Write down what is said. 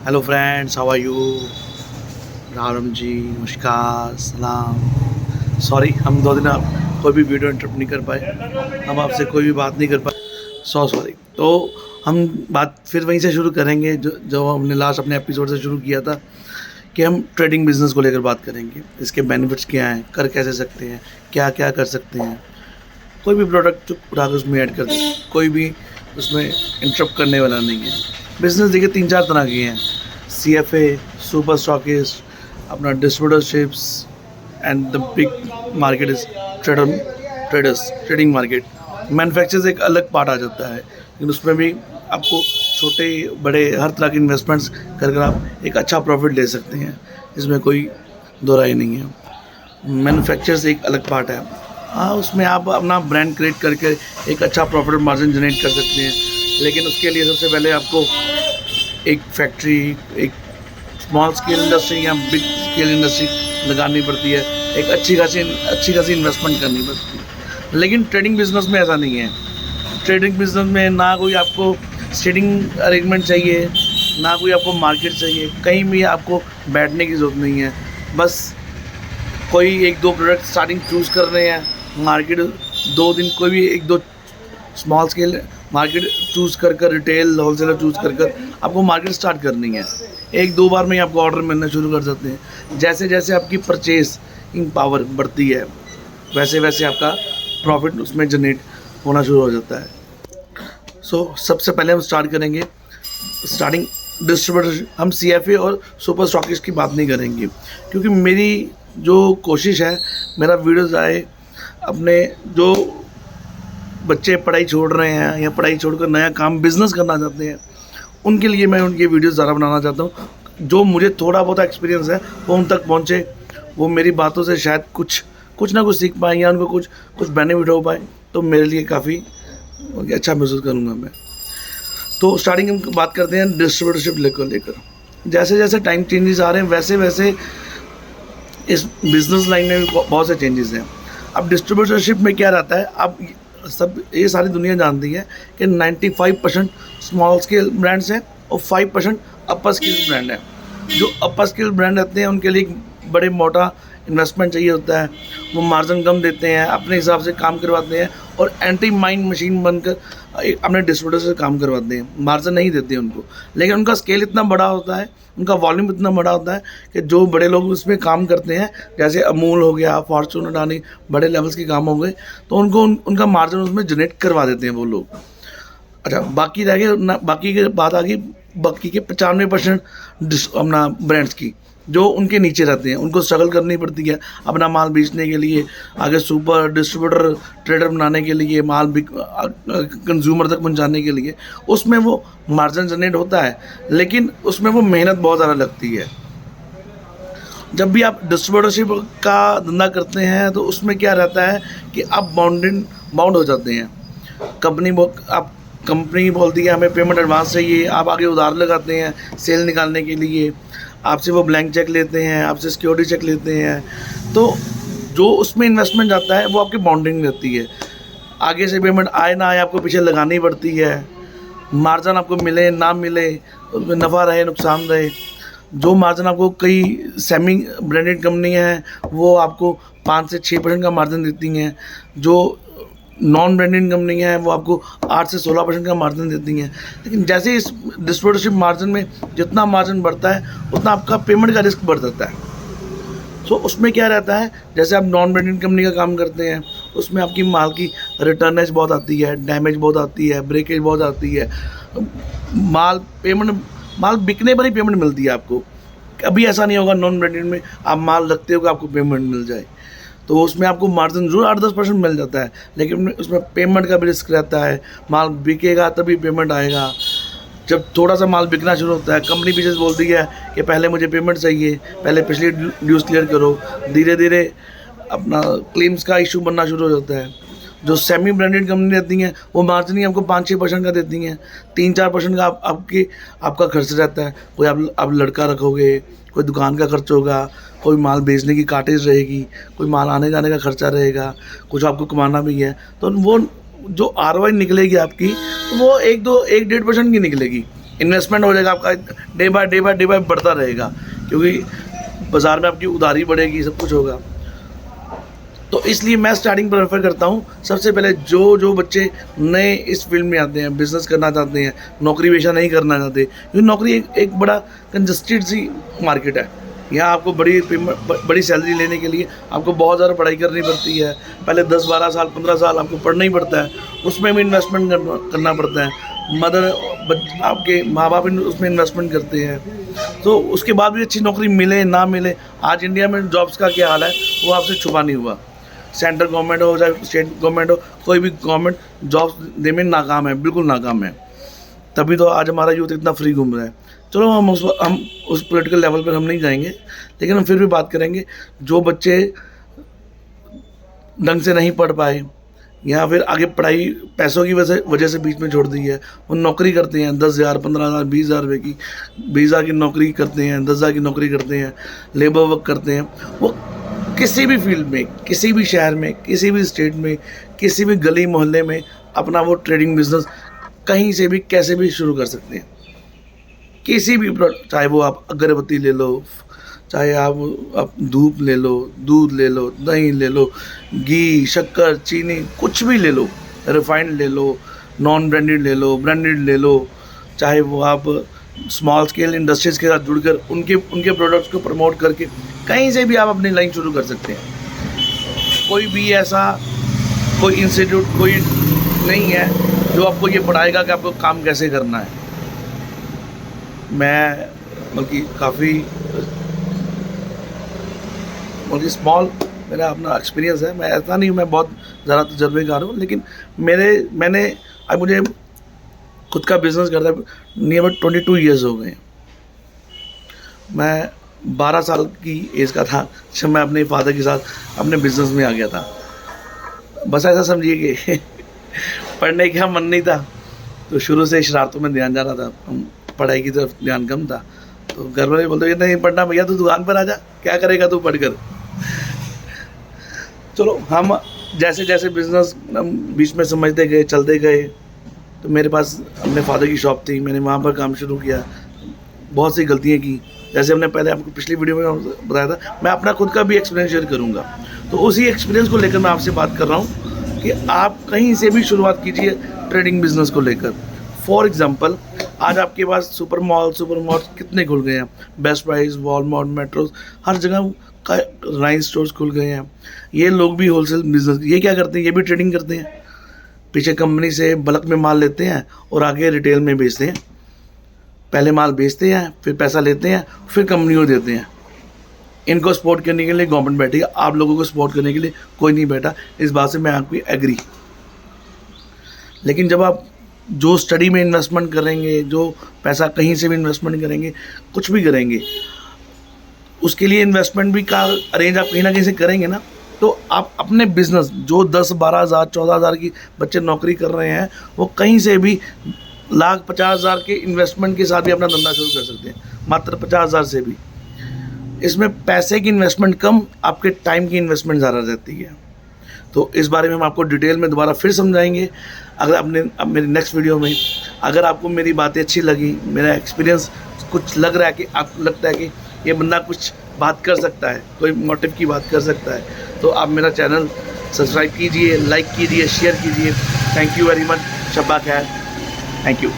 Hello friends, how are you? Ram ji, नमस्कार, सलाम। Sorry, हम 2 दिन आप कोई भी वीडियो इंटरप्ट नहीं कर पाए, हम आपसे कोई भी बात नहीं कर पाए, सॉरी। तो हम बात फिर वहीं से शुरू करेंगे जो हमने लास्ट अपने एपिसोड से शुरू किया था कि हम ट्रेडिंग बिजनेस को लेकर बात करेंगे। इसके बेनिफिट्स क्या हैं, कर कैसे सकते हैं, क्या क्या कर सकते हैं। कोई भी प्रोडक्ट उठाकर उसमें ऐड कर दें, कोई भी उसमें इंटरप्ट करने वाला नहीं है। बिज़नेस देखिए 3-4 तरह के हैं: CFA, सुपर स्टॉकिस्ट, अपना distributorships, and the big market is traders, trading market. Manufactures एक अलग पार्ट आ जाता है, लेकिन उसमें भी आपको छोटे बड़े हर तरह के इन्वेस्टमेंट्स कर आप एक अच्छा प्रॉफिट ले सकते हैं, इसमें कोई दो राय नहीं है। मैन्युफैक्चर्स एक अलग पार्ट है, हाँ, उसमें आप अपना ब्रांड क्रिएट करके एक अच्छा प्रॉफिट मार्जिन जनरेट कर सकते हैं, लेकिन उसके लिए सबसे पहले आपको एक फैक्ट्री, एक स्मॉल स्केल इंडस्ट्री या बिग स्केल इंडस्ट्री लगानी पड़ती है, एक अच्छी खासी इन्वेस्टमेंट करनी पड़ती है। लेकिन ट्रेडिंग बिजनेस में ऐसा नहीं है। ट्रेडिंग बिजनेस में ना कोई आपको ट्रेडिंग अरेंजमेंट चाहिए, ना कोई आपको मार्केट चाहिए, कहीं भी आपको बैठने की ज़रूरत नहीं है। बस कोई 1-2 प्रोडक्ट स्टार्टिंग चूज़ कर रहे हैं, मार्केट 2 दिन कोई भी 1-2 स्मॉल स्केल मार्केट चूज़ कर रिटेल होलसेलर चूज़ कर आपको मार्केट स्टार्ट करनी है। 1-2 बार में ही आपको ऑर्डर मिलना शुरू कर सकते हैं। जैसे जैसे आपकी परचेसिंग पावर बढ़ती है, वैसे वैसे आपका प्रॉफिट उसमें जनरेट होना शुरू हो जाता है। सबसे पहले हम स्टार्ट करेंगे स्टार्टिंग डिस्ट्रीब्यूटर। हम CFA और सुपर स्टॉकिस्ट की बात नहीं करेंगे, क्योंकि मेरी जो कोशिश है, मेरा वीडियोज़ आए अपने जो बच्चे पढ़ाई छोड़ रहे हैं या पढ़ाई छोड़कर नया काम बिज़नेस करना चाहते हैं, उनके लिए मैं उनके वीडियोज़ ज़्यादा बनाना चाहता हूँ। जो मुझे थोड़ा बहुत एक्सपीरियंस है वो उन तक पहुँचे, वो मेरी बातों से शायद कुछ ना कुछ सीख पाएँ या उनको कुछ बेनिफिट हो पाए, तो मेरे लिए काफ़ी अच्छा महसूस करूँगा मैं। तो स्टार्टिंग हम बात करते हैं डिस्ट्रीब्यूटरशिप लेकर। जैसे जैसे टाइम चेंजेस आ रहे हैं, वैसे वैसे इस बिज़नेस लाइन में भी बहुत से चेंजेस हैं। अब डिस्ट्रीब्यूटरशिप में क्या रहता है, अब सब ये सारी दुनिया जानती है कि 95% स्मॉल स्केल ब्रांड्स हैं और 5% अपर स्केल ब्रांड हैं। जो अपर स्केल ब्रांड रहते हैं उनके लिए बड़े मोटा इन्वेस्टमेंट चाहिए होता है, वो मार्जिन कम देते हैं, अपने हिसाब से काम करवाते हैं और एंटी माइंड मशीन बनकर अपने डिस्ट्रीब्यूटर से काम करवाते हैं, मार्जिन नहीं देते हैं उनको। लेकिन उनका स्केल इतना बड़ा होता है, उनका वॉल्यूम इतना बड़ा होता है कि जो बड़े लोग उसमें काम करते हैं, जैसे अमूल हो गया, फॉर्चून, अडानी, बड़े लेवल्स के काम हो गए, तो उनका मार्जिन उसमें जनरेट करवा देते हैं वो लोग। अच्छा, बाकी रह गए बाकी की बात आ गई, बाकी के 95% अपना ब्रांड्स की, जो उनके नीचे रहते हैं, उनको स्ट्रगल करनी पड़ती है अपना माल बेचने के लिए, आगे सुपर डिस्ट्रीब्यूटर ट्रेडर बनाने के लिए, माल कंज्यूमर तक पहुंचाने के लिए। उसमें वो मार्जिन जनरेट होता है, लेकिन उसमें वो मेहनत बहुत ज़्यादा लगती है। जब भी आप डिस्ट्रीब्यूटरशिप का धंधा करते हैं तो उसमें क्या रहता है कि आप बाउंड हो जाते हैं। कंपनी बोलती है हमें पेमेंट एडवांस चाहिए, आप आगे उधार लगाते हैं सेल निकालने के लिए, आपसे वो ब्लैंक चेक लेते हैं, आपसे सिक्योरिटी चेक लेते हैं। तो जो उसमें इन्वेस्टमेंट जाता है वो आपकी बाउंडिंग रहती है। आगे से पेमेंट आए ना आए आपको पीछे लगानी पड़ती है, मार्जिन आपको मिले ना मिले, उसमें नफ़ा रहे नुकसान रहे। जो मार्जिन आपको कई सेमी ब्रांडेड कंपनियाँ हैं वो आपको 5 से 6% का मार्जिन देती हैं, जो नॉन ब्रांडेड कंपनी है वो आपको 8 से 16% का मार्जिन देती हैं। लेकिन जैसे इस डिस्ट्रीब्यूटरशिप मार्जिन में जितना मार्जिन बढ़ता है उतना आपका पेमेंट का रिस्क बढ़ जाता है। उसमें क्या रहता है, जैसे आप नॉन ब्रांडेड कंपनी का काम करते हैं, उसमें आपकी माल की रिटर्नेज बहुत आती है, डैमेज बहुत आती है, ब्रेकेज बहुत आती है, माल बिकने पर ही पेमेंट मिलती है आपको। कभी ऐसा नहीं होगा नॉन ब्रांडेड में आप माल रखते हो कि आपको पेमेंट मिल जाए। तो उसमें आपको मार्जिन जरूर 8-10% मिल जाता है, लेकिन उसमें पेमेंट का भी रिस्क रहता है। माल बिकेगा तभी पेमेंट आएगा। जब थोड़ा सा माल बिकना शुरू होता है, कंपनी पीछे से बोलती है कि पहले मुझे पेमेंट चाहिए, पहले पिछली ड्यूज़ क्लियर करो। धीरे धीरे अपना क्लेम्स का इशू बनना शुरू हो जाता है। जो सेमी ब्रांडेड कंपनी रहती हैं वो मार्जिन ही आपको 5-6% का देती हैं, 3-4% का आपका खर्च रहता है। कोई आप लड़का रखोगे, कोई दुकान का खर्च होगा, कोई माल बेचने की काटेज रहेगी, कोई माल आने जाने का खर्चा रहेगा, कुछ आपको कमाना भी है। तो वो जो ROI निकलेगी आपकी, वो 1-1-1.5% की निकलेगी। इन्वेस्टमेंट हो जाएगा आपका, डे बाय डे बढ़ता रहेगा, क्योंकि बाज़ार में आपकी उधारी बढ़ेगी, सब कुछ होगा। तो इसलिए मैं स्टार्टिंग प्रेफर करता हूँ सबसे पहले जो बच्चे नए इस फील्ड में आते हैं, बिज़नेस करना चाहते हैं, नौकरी पेशा नहीं करना चाहते, क्योंकि नौकरी एक बड़ा कंजस्टेड सी मार्केट है। यहाँ आपको बड़ी सैलरी लेने के लिए आपको बहुत ज़्यादा पढ़ाई करनी पड़ती है। पहले 10-12 साल 15 साल आपको पढ़ना ही पड़ता है, उसमें भी इन्वेस्टमेंट करना पड़ता है। आपके माँ बाप उसमें इन्वेस्टमेंट करते हैं, तो उसके बाद भी अच्छी नौकरी मिले ना मिले, आज इंडिया में जॉब्स का क्या हाल है वो आपसे छुपा नहीं हुआ। सेंट्रल गवर्नमेंट हो चाहे स्टेट गवर्नमेंट हो, कोई भी गवर्नमेंट जॉब्स देने में नाकाम है, बिल्कुल नाकाम है। तभी तो आज हमारा यूथ इतना फ्री घूम रहा है। चलो हम उस पॉलिटिकल लेवल पर हम नहीं जाएंगे, लेकिन हम फिर भी बात करेंगे जो बच्चे ढंग से नहीं पढ़ पाए या फिर आगे पढ़ाई पैसों की वजह से बीच में छोड़ दी है, वो नौकरी करते हैं 10,000 15,000 20,000 रुपये की, 20,000 की नौकरी करते हैं, 10,000 की नौकरी करते हैं, लेबर वर्क करते हैं। वो किसी भी फील्ड में, किसी भी शहर में, किसी भी स्टेट में, किसी भी गली मोहल्ले में अपना वो ट्रेडिंग बिजनेस कहीं से भी कैसे भी शुरू कर सकते हैं। किसी भी चाहे वो आप अगरबत्ती ले लो, चाहे आप धूप ले लो, दूध ले लो, दही ले लो, घी शक्कर चीनी कुछ भी ले लो, रिफाइंड ले लो, नॉन ब्रांडेड ले लो, ब्रांडेड ले लो, चाहे वो आप स्मॉल स्केल इंडस्ट्रीज़ के साथ जुड़कर उनके प्रोडक्ट्स को प्रमोट करके कहीं से भी आप अपनी लाइन शुरू कर सकते हैं। कोई भी ऐसा कोई इंस्टीट्यूट कोई नहीं है जो आपको ये पढ़ाएगा कि आपको काम कैसे करना है। मैं बल्कि काफ़ी स्मॉल मेरा अपना एक्सपीरियंस है। मैं ऐसा नहीं मैं बहुत ज़्यादा तजर्बेकार हूँ, लेकिन मैंने अब मुझे खुद का बिज़नेस करता है नियर अबाउट 22 ईयर्स हो गए। मैं 12 साल की एज का था जब मैं अपने फादर के साथ अपने बिज़नेस में आ गया था। बस ऐसा समझिए कि पढ़ने का मन नहीं था, तो शुरू से शरारतों में ध्यान जा रहा था, पढ़ाई की तरफ ध्यान कम था। तो घर वाले बोलते नहीं पढ़ना भैया, तू दुकान पर आ जा, क्या करेगा तू पढ़कर। चलो हम जैसे जैसे बिज़नेस बीच में समझते गए, चलते गए, तो मेरे पास अपने फादर की शॉप थी, मैंने वहाँ पर काम शुरू किया। बहुत सी गलतियाँ की, जैसे हमने पहले आपको पिछली वीडियो में बताया था। मैं अपना खुद का भी एक्सपीरियंस शेयर करूँगा, तो उसी एक्सपीरियंस को लेकर मैं आपसे बात कर रहा हूँ कि आप कहीं से भी शुरुआत कीजिए ट्रेडिंग बिजनेस को लेकर। फॉर एग्जांपल, आज आपके पास सुपर मॉल कितने खुल गए हैं, बेस्ट प्राइस, वॉलमार्ट, मेट्रोज, हर जगह का रिलायंस स्टोर्स खुल गए हैं। ये लोग भी होलसेल बिजनेस, ये क्या करते हैं, ये भी ट्रेडिंग करते हैं। पीछे कंपनी से बल्क में माल लेते हैं और आगे रिटेल में बेचते हैं। पहले माल बेचते हैं, फिर पैसा लेते हैं, फिर कंपनी को देते हैं। इनको सपोर्ट करने के लिए गवर्नमेंट बैठी है, आप लोगों को सपोर्ट करने के लिए कोई नहीं बैठा। इस बात से मैं आपको एग्री। लेकिन जब आप जो स्टडी में इन्वेस्टमेंट करेंगे, जो पैसा कहीं से भी इन्वेस्टमेंट करेंगे, कुछ भी करेंगे, उसके लिए इन्वेस्टमेंट भी का अरेंज आप कहीं ना कहीं से करेंगे ना, तो आप अपने बिजनेस जो 10-12 हज़ार 14 हज़ार की बच्चे नौकरी कर रहे हैं, वो कहीं से भी 1,50,000 के इन्वेस्टमेंट के साथ भी अपना धंधा शुरू कर सकते हैं, मात्र 50,000 से भी। इसमें पैसे की इन्वेस्टमेंट कम, आपके टाइम की इन्वेस्टमेंट ज़्यादा रहती है। तो इस बारे में हम आपको डिटेल में दोबारा फिर समझाएंगे अगर अब मेरी नेक्स्ट वीडियो में। अगर आपको मेरी बातें अच्छी लगी, मेरा एक्सपीरियंस कुछ लग रहा है कि आपको लगता है कि ये बंदा कुछ बात कर सकता है, कोई मोटिव की बात कर सकता है, तो आप मेरा चैनल सब्सक्राइब कीजिए, लाइक कीजिए, शेयर कीजिए। Thank you very much. शब्बा खैर। Thank you.